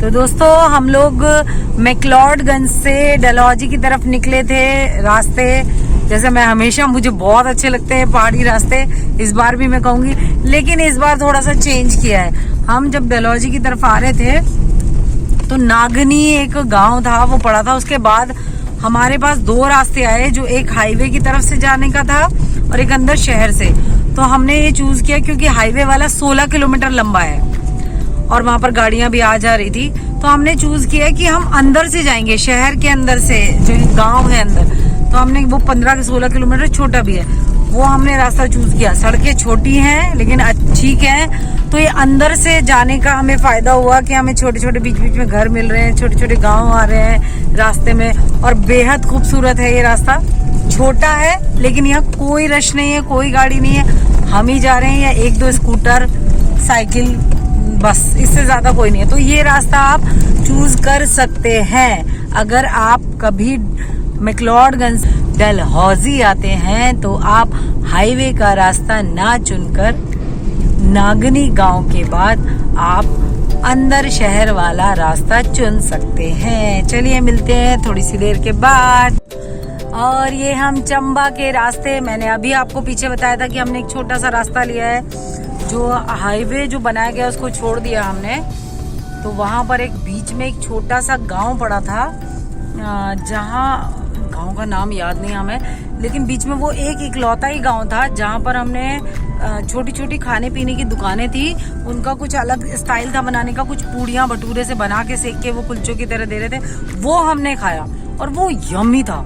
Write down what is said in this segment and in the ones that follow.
तो दोस्तों हम लोग मैक्लोडगंज से डलहौजी की तरफ निकले थे। रास्ते जैसे मुझे बहुत अच्छे लगते हैं पहाड़ी रास्ते, इस बार भी मैं कहूंगी, लेकिन इस बार थोड़ा सा चेंज किया है। हम जब डलहौजी की तरफ आ रहे थे तो नागनी एक गांव था, वो पड़ा था। उसके बाद हमारे पास दो रास्ते आए, जो एक हाईवे की तरफ से जाने का था और एक अंदर शहर से। तो हमने ये चूज किया क्योंकि हाईवे वाला 16 किलोमीटर लंबा है और वहां पर गाड़ियां भी आ जा रही थी। तो हमने चूज किया कि हम अंदर से जाएंगे, शहर के अंदर से, जो गांव है अंदर। तो हमने वो 15 16 किलोमीटर छोटा भी है, वो हमने रास्ता चूज किया। सड़कें छोटी हैं लेकिन ठीक है। तो ये अंदर से जाने का हमें फायदा हुआ कि हमें छोटे छोटे बीच बीच में घर मिल रहे हैं, छोटे छोटे गांव आ रहे हैं रास्ते में, और बेहद खूबसूरत है ये रास्ता। छोटा है लेकिन यहाँ कोई रश नहीं है, कोई गाड़ी नहीं है, हम ही जा रहे हैं या एक दो स्कूटर, साइकिल, बस, इससे ज्यादा कोई नहीं है। तो ये रास्ता आप चूज कर सकते हैं। अगर आप कभी मैक्लोडगंज डलहौजी आते हैं तो आप हाईवे का रास्ता ना चुनकर नागनी गांव के बाद आप अंदर शहर वाला रास्ता चुन सकते हैं। चलिए मिलते हैं थोड़ी सी देर के बाद। और ये हम चंबा के रास्ते, मैंने अभी आपको पीछे बताया था कि हमने एक छोटा सा रास्ता लिया है, जो हाईवे जो बनाया गया उसको छोड़ दिया हमने। तो वहां पर एक बीच में एक छोटा सा गांव पड़ा था, जहां गांव का नाम याद नहीं हमें, लेकिन बीच में वो एक इकलौता ही गांव था जहां पर हमने छोटी छोटी खाने पीने की दुकानें थी। उनका कुछ अलग स्टाइल था बनाने का, कुछ पूड़ियां भटूरे से बना के सेक के वो कुलचों की तरह दे रहे थे, वो हमने खाया और वो यम्मी था।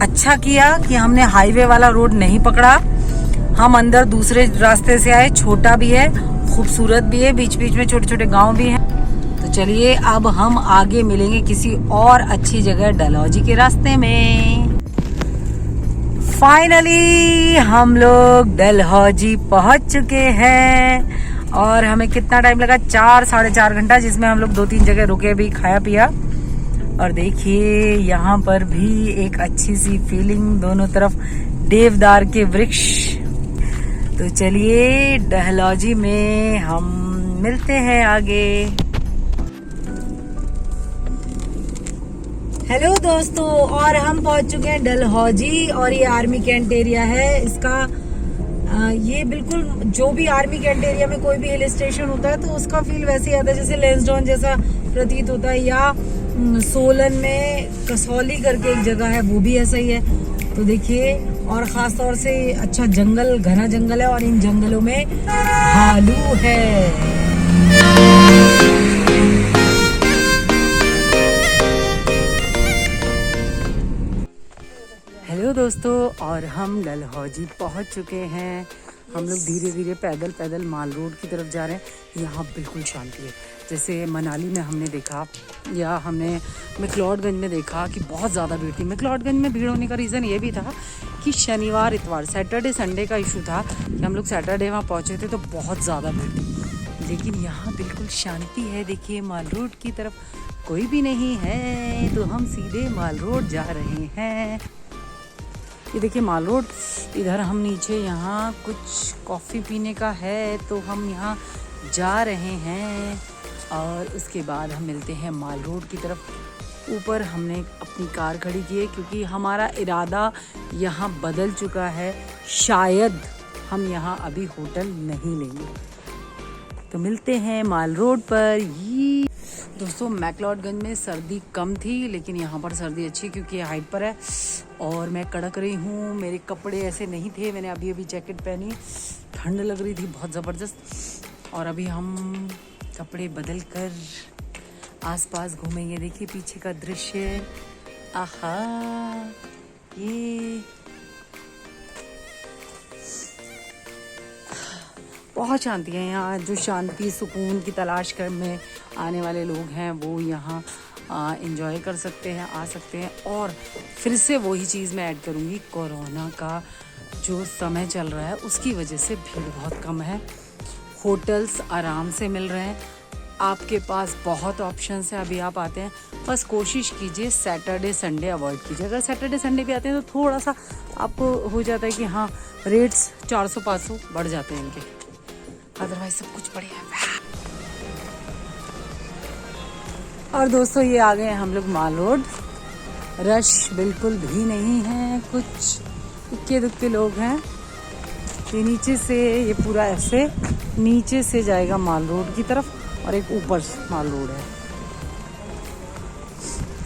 अच्छा किया कि हमने हाईवे वाला रोड नहीं पकड़ा, हम अंदर दूसरे रास्ते से आए। छोटा भी है, खूबसूरत भी है, बीच बीच में छोटे छोटे गांव भी हैं। तो चलिए अब हम आगे मिलेंगे किसी और अच्छी जगह डलहौजी के रास्ते में। फाइनली हम लोग डलहौजी पहुंच चुके हैं और हमें कितना टाइम लगा, 4 साढ़े 4 घंटा, जिसमें हम लोग 2-3 जगह रुके भी, खाया पिया। और देखिए यहाँ पर भी एक अच्छी सी फीलिंग, दोनों तरफ देवदार के वृक्ष। तो चलिए डलहौजी में हम मिलते हैं आगे। हेलो दोस्तों, और हम पहुंच चुके हैं डलहौजी और ये आर्मी कैंट एरिया है इसका। ये बिल्कुल जो भी आर्मी कैंट एरिया में कोई भी हिल स्टेशन होता है तो उसका फील वैसे ही आता है जैसे लैंसडाउन जैसा प्रतीत होता है, या सोलन में कसौली करके एक जगह है वो भी ऐसा ही है। तो देखिए, और खास तौर से अच्छा जंगल, घना जंगल है और इन जंगलों में भालू है। हेलो दोस्तों, और हम डलहौजी पहुंच चुके हैं। हम लोग धीरे धीरे पैदल पैदल माल रोड की तरफ जा रहे हैं। यहाँ बिल्कुल शांति है, जैसे मनाली में हमने देखा या हमने मैक्लोडगंज में देखा कि बहुत ज़्यादा भीड़ थी। मैक्लोडगंज में भीड़ होने का रीज़न ये भी था कि शनिवार इतवार, सैटरडे संडे का इशू था कि हम लोग सैटरडे वहाँ पहुँचे थे तो बहुत ज़्यादा भीड़ थी। लेकिन यहाँ बिल्कुल शांति है। देखिए माल रोड की तरफ कोई भी नहीं है, तो हम सीधे माल रोड जा रहे हैं। ये देखिए माल रोड, इधर हम नीचे यहाँ कुछ कॉफ़ी पीने का है तो हम यहाँ जा रहे हैं और उसके बाद हम मिलते हैं माल रोड की तरफ। ऊपर हमने अपनी कार खड़ी की है क्योंकि हमारा इरादा यहाँ बदल चुका है, शायद हम यहाँ अभी होटल नहीं लेंगे। तो मिलते हैं माल रोड पर। ये दोस्तों मैक्लोडगंज में सर्दी कम थी लेकिन यहाँ पर सर्दी अच्छी क्योंकि हाइट पर है और मैं कड़क रही हूँ। मेरे कपड़े ऐसे नहीं थे, मैंने अभी अभी जैकेट पहनी, ठंड लग रही थी बहुत ज़बरदस्त। और अभी हम कपड़े बदल कर आसपास घूमेंगे। देखिए पीछे का दृश्य, आहा, ये बहुत शांति है यहाँ। जो शांति सुकून की तलाश कर में आने वाले लोग हैं वो यहाँ एंजॉय कर सकते हैं, आ सकते हैं। और फिर से वही चीज़ मैं ऐड करूँगी, कोरोना का जो समय चल रहा है उसकी वजह से भीड़ बहुत कम है, होटल्स आराम से मिल रहे हैं, आपके पास बहुत ऑप्शंस हैं। अभी आप आते हैं, बस कोशिश कीजिए सैटरडे संडे अवॉइड कीजिए। अगर सैटरडे संडे भी आते हैं तो थोड़ा सा आपको हो जाता है कि हाँ रेट्स 400-500 बढ़ जाते हैं इनके, अदरवाइज सब कुछ बढ़िया है। और दोस्तों ये आ गए हम लोग माल रोड। रश बिल्कुल भी नहीं है, कुछ इक्के दुक्के लोग हैं। ये नीचे से ये पूरा ऐसे नीचे से जाएगा माल रोड की तरफ और एक ऊपर माल रोड है।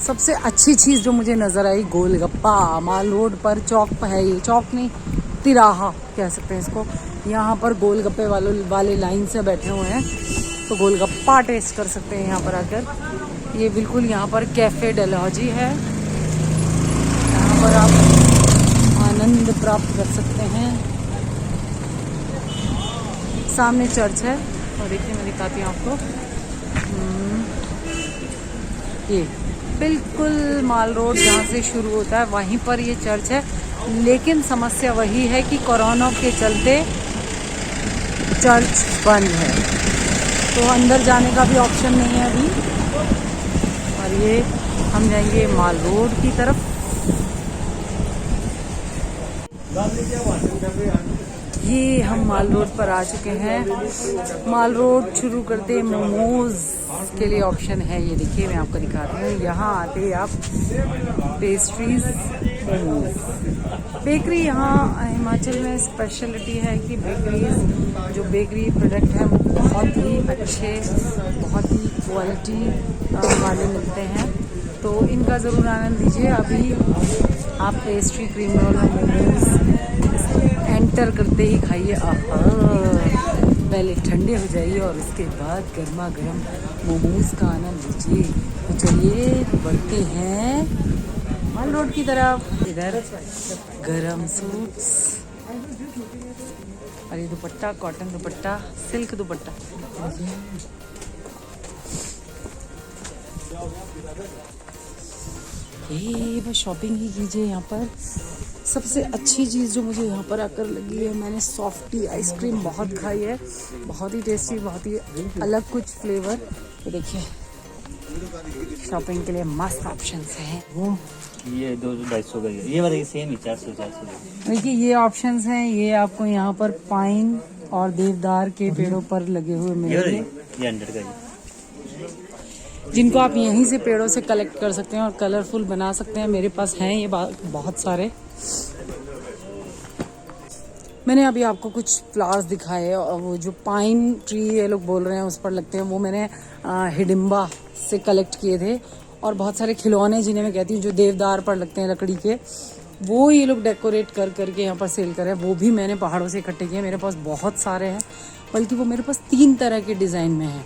सबसे अच्छी चीज़ जो मुझे नज़र आई गोलगप्पा। माल रोड पर चौक है, ये चौक नहीं तिराहा कह सकते हैं इसको। यहाँ पर गोलगप्पे वाले लाइन से बैठे हुए हैं, तो गोलगप्पा टेस्ट कर सकते हैं यहाँ पर आकर। ये बिल्कुल यहाँ पर कैफ़े डलहौजी है, यहाँ पर आप आनंद प्राप्त कर सकते हैं। सामने चर्च है और देखिए मैं दिखाती हूँ आपको। ये बिल्कुल माल रोड जहाँ से शुरू होता है वहीं पर ये चर्च है, लेकिन समस्या वही है कि कोरोना के चलते चर्च बंद है, तो अंदर जाने का भी ऑप्शन नहीं है अभी। और ये हम जाएंगे माल रोड की तरफ। ये हम माल रोड पर आ चुके हैं। माल रोड शुरू करते मोमोज के लिए ऑप्शन है, ये देखिए मैं आपको दिखाती हूँ। यहाँ आते आप पेस्ट्रीज मोमोज बेकरी। यहाँ हिमाचल में स्पेशलिटी है कि बेकरीज जो बेकरी प्रोडक्ट हैं वो बहुत ही अच्छे, बहुत ही क्वालिटी वाले मिलते हैं, तो इनका ज़रूर आनंद लीजिए। अभी आप pastry cream roll momos enter करते ही खाइए, पहले ठंडे हो जाइए और उसके बाद गर्मा गर्म मोमोज का आनंद लीजिए। तो चलिए बढ़ते हैं माल रोड की तरफ। इधर गरम सूट्स और ये दुपट्टा, कॉटन दुपट्टा, सिल्क दुपट्टा। ये बस शॉपिंग ही कीजिए यहाँ पर। सबसे अच्छी चीज़ जो मुझे यहाँ पर आकर लगी है, मैंने सॉफ्टी आइसक्रीम बहुत खाई है, बहुत ही टेस्टी, बहुत ही अलग कुछ फ्लेवर। ये देखिए शॉपिंग के लिए मस्त ऑप्शंस हैं। ये 200-250 का ये वाला सेम ही 400-400। देखिए ये ऑप्शंस हैं, ये आपको यहाँ पर पाइन और देवदार के पेड़ों पर लगे हुए मिलेंगे। ये 100 का जिनको आप यहीं से पेड़ों से कलेक्ट कर सकते हैं और कलरफुल बना सकते हैं। मेरे पास हैं ये बहुत सारे। मैंने अभी आपको कुछ फ्लावर्स दिखाए और वो जो पाइन ट्री ये लोग बोल रहे हैं उस पर लगते हैं, वो मैंने हिडिम्बा से कलेक्ट किए थे। और बहुत सारे खिलौने जिन्हें मैं कहती हूँ जो देवदार पर लगते हैं लकड़ी के, वो ये लोग डेकोरेट कर करके यहाँ पर सेल कर रहे हैं, वो भी मैंने पहाड़ों से इकट्ठे किए। मेरे पास बहुत सारे हैं, बल्कि वो मेरे पास 3 तरह के डिज़ाइन में हैं,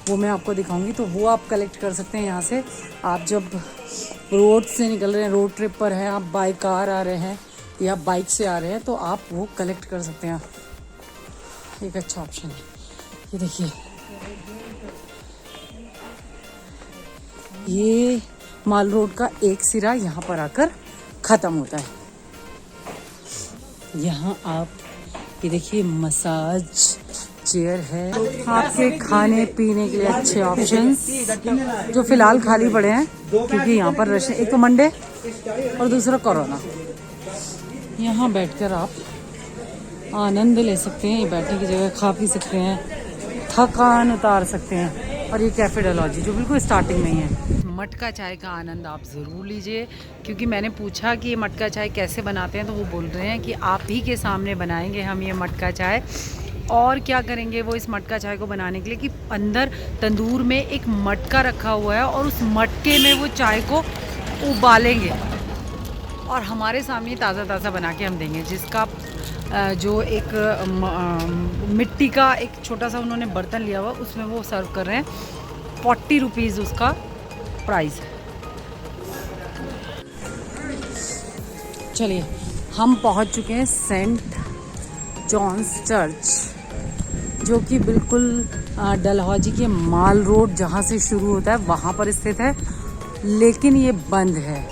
वो मैं आपको दिखाऊंगी। तो वो आप कलेक्ट कर सकते हैं यहाँ से। आप जब रोड से निकल रहे हैं, रोड ट्रिप पर हैं, आप बाई कार आ रहे हैं या बाइक से आ रहे हैं, तो आप वो कलेक्ट कर सकते हैं। एक अच्छा ऑप्शन है। ये देखिए ये माल रोड का एक सिरा यहाँ पर आकर ख़त्म होता है। यहाँ आप ये देखिए मसाज चेयर है, आपके खाने पीने के लिए अच्छे ऑप्शंस जो फिलहाल खाली पड़े हैं क्योंकि यहाँ पर रश है। एक तो मंडे और दूसरा कोरोना। यहाँ बैठकर आप आनंद ले सकते हैं, बैठने की जगह खा पी सकते हैं, थकान उतार सकते हैं। और ये कैफ़े डलहौजी जो बिल्कुल स्टार्टिंग में ही है। मटका चाय का आनंद आप ज़रूर लीजिए, क्योंकि मैंने पूछा कि ये मटका चाय कैसे बनाते हैं, तो वो बोल रहे हैं कि आप ही के सामने बनाएंगे हम ये मटका चाय। और क्या करेंगे वो इस मटका चाय को बनाने के लिए कि अंदर तंदूर में एक मटका रखा हुआ है और उस मटके में वो चाय को उबालेंगे और हमारे सामने ताज़ा ताज़ा बना के हम देंगे, जिसका जो एक मिट्टी का एक छोटा सा उन्होंने बर्तन लिया हुआ, उसमें वो सर्व कर रहे हैं। 40 रुपीज़ उसका प्राइस है। चलिए हम पहुंच चुके हैं सेंट जॉन्स चर्च, जो कि बिल्कुल डलहौजी के माल रोड जहां से शुरू होता है वहां पर स्थित है, लेकिन ये बंद है।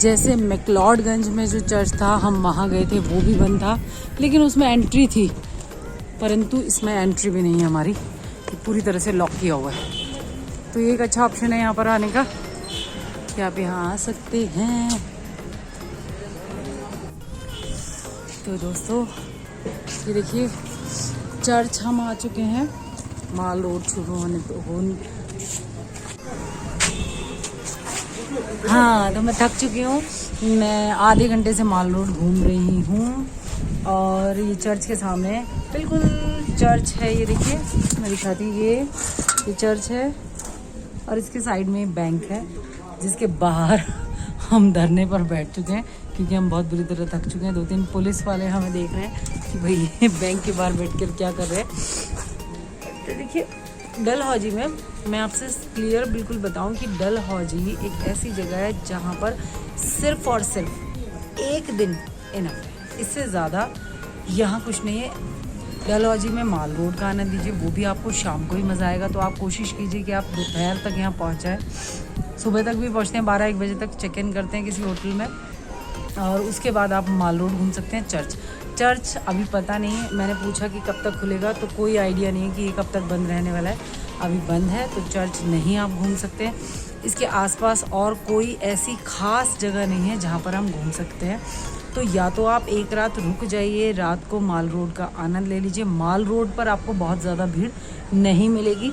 जैसे मैक्लोडगंज में जो चर्च था हम वहाँ गए थे, वो भी बंद था, लेकिन उसमें एंट्री थी, परंतु इसमें एंट्री भी नहीं है हमारी, तो पूरी तरह से लॉक किया हुआ है। तो ये एक अच्छा ऑप्शन है यहाँ पर आने का कि आप यहाँ आ सकते हैं। तो दोस्तों ये देखिए चर्च हम आ चुके हैं। माल रोड शुरू होने हाँ, तो मैं थक चुकी हूँ। मैं आधे घंटे से माल रोड घूम रही हूँ और ये चर्च के सामने बिल्कुल चर्च है। ये देखिए, मैं दिखाती हूँ, ये चर्च है और इसके साइड में बैंक है जिसके बाहर हम धरने पर बैठ चुके हैं क्योंकि हम बहुत बुरी तरह थक चुके हैं। 2-3 पुलिस वाले हमें देख रहे हैं कि भाई ये बैंक के बाहर बैठ कर क्या कर रहे हैं। तो देखिए, डलहौजी में मैं आपसे क्लियर बिल्कुल बताऊं कि डलहौजी एक ऐसी जगह है जहां पर सिर्फ और सिर्फ एक दिन इनफ है, इससे ज़्यादा यहाँ कुछ नहीं है। डलहौजी में माल रोड का आनंद लीजिए, वो भी आपको शाम को ही मज़ा आएगा। तो आप कोशिश कीजिए कि आप दोपहर तक यहाँ पहुँच जाए। सुबह तक भी पहुँचते हैं, 12-1 बजे तक चेक इन करते हैं किसी होटल में और उसके बाद आप माल रोड घूम सकते हैं। चर्च अभी पता नहीं है, मैंने पूछा कि कब तक खुलेगा तो कोई आइडिया नहीं है कि ये कब तक बंद रहने वाला है। अभी बंद है तो चर्च नहीं आप घूम सकते हैं। इसके आसपास और कोई ऐसी खास जगह नहीं है जहाँ पर हम घूम सकते हैं। तो या तो आप एक रात रुक जाइए, रात को माल रोड का आनंद ले लीजिए। माल रोड पर आपको बहुत ज़्यादा भीड़ नहीं मिलेगी।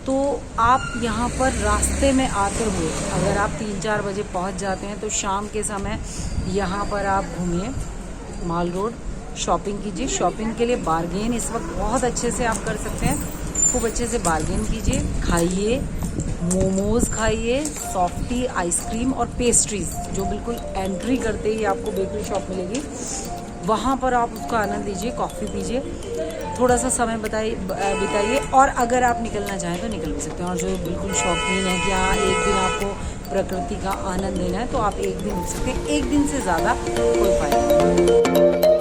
तो आप यहाँ पर रास्ते में आते हुए अगर आप 3-4 बजे पहुँच जाते हैं तो शाम के समय यहाँ पर आप घूमिए माल रोड, शॉपिंग कीजिए। शॉपिंग के लिए बार्गेन इस वक्त बहुत अच्छे से आप कर सकते हैं, खूब अच्छे से बार्गेन कीजिए, खाइए, मोमोज़ खाइए, सॉफ्टी, आइसक्रीम और पेस्ट्रीज़ जो बिल्कुल एंट्री करते ही आपको बेकरी शॉप मिलेगी, वहाँ पर आप उसका आनंद लीजिए, कॉफ़ी पीजिए, थोड़ा सा समय बिताइए। और अगर आप निकलना चाहें तो निकल भी सकते हैं। और जो बिल्कुल शौकीन है कि हाँ एक दिन आपको प्रकृति का आनंद लेना है तो आप एक दिन रुक सकते हैं। एक दिन से ज़्यादा कोई फायदा नहीं।